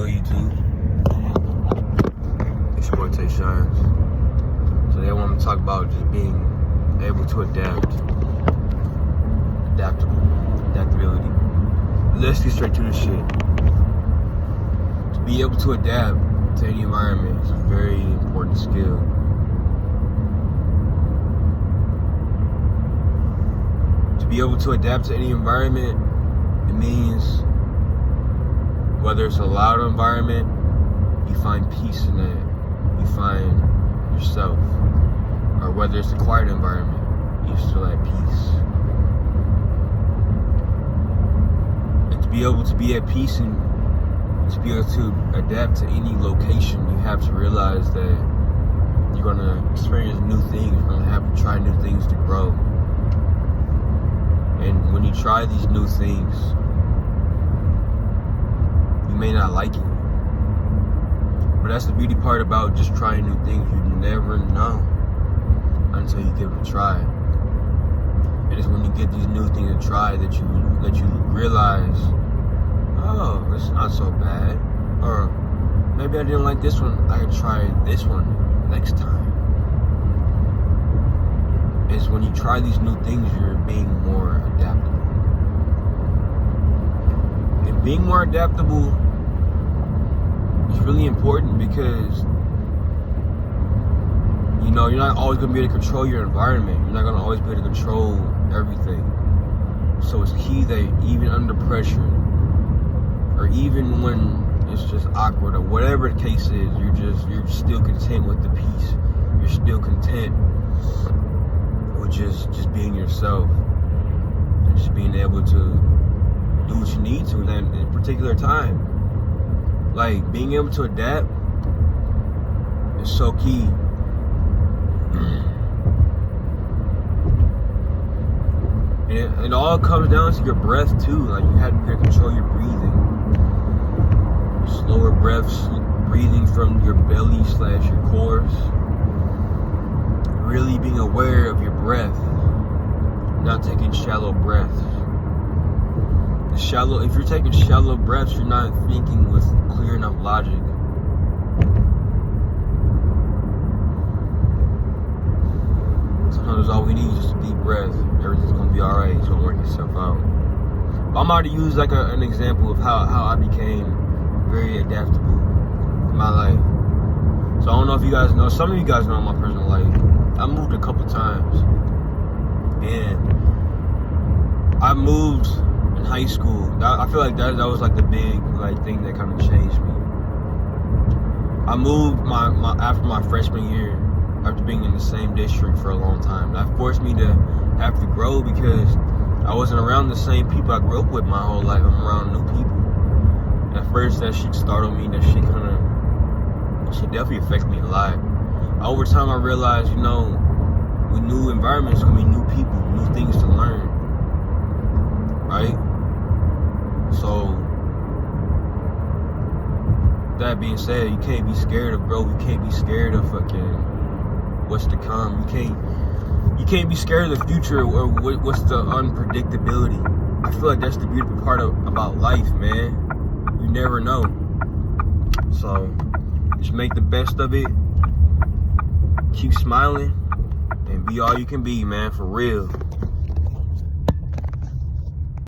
good, YouTube? It's your boy Tay Shines. Today I want to talk about just being able to adaptability. Let's get straight to the shit. To be able to adapt to any environment is a very important skill. To be able to adapt to any environment, it means whether it's a loud environment, you find peace in that. You find yourself. Or whether it's a quiet environment, you're still at peace. And to be able to be at peace and to be able to adapt to any location, you have to realize that you're going to experience new things. You're going to have to try new things to grow. And when you try these new things, you may not like it. But that's the beauty part about just trying new things. You never know until you give it a try. And it's when you get these new things to try that you realize, oh, it's not so bad. Or maybe I didn't like this one. I can try this one next time. It's when you try these new things, you're being more adaptable. And being more adaptable is really important because, you know, you're not always going to be able to control your environment. You're not going to always be able to control everything. So it's key that even under pressure, or even when it's just awkward, or whatever the case is, you're still content with the peace. You're still content with just being yourself and just being able to do what you need to in that particular time. Like, being able to adapt is so key. And it all comes down to your breath too. Like, you have to control your breathing. Slower breaths, breathing from your belly / your cores. Really being aware of your breath. Not taking shallow breaths. If you're taking shallow breaths, you're not thinking with clear enough logic. Sometimes all we need is just a deep breath. Everything's gonna be alright. It's gonna work itself out. But I'm about to use like an example of how I became very adaptable in my life. So I don't know if you guys know. Some of you guys know my personal life. I moved a couple times, and I moved in high school. I feel like that was like the big thing that kind of changed me. I moved after my freshman year, after being in the same district for a long time. That forced me to have to grow because I wasn't around the same people I grew up with my whole life. I'm around new people. And at first, that shit startled me. That shit definitely affected me a lot. Over time, I realized, with new environments, gonna be new people, new things to learn, right? So, that being said, you can't be scared of growth. You can't be scared of what's to come. You can't be scared of the future or what's the unpredictability. I feel like that's the beautiful part about life, man. You never know. So, just make the best of it. Keep smiling and be all you can be, man, for real.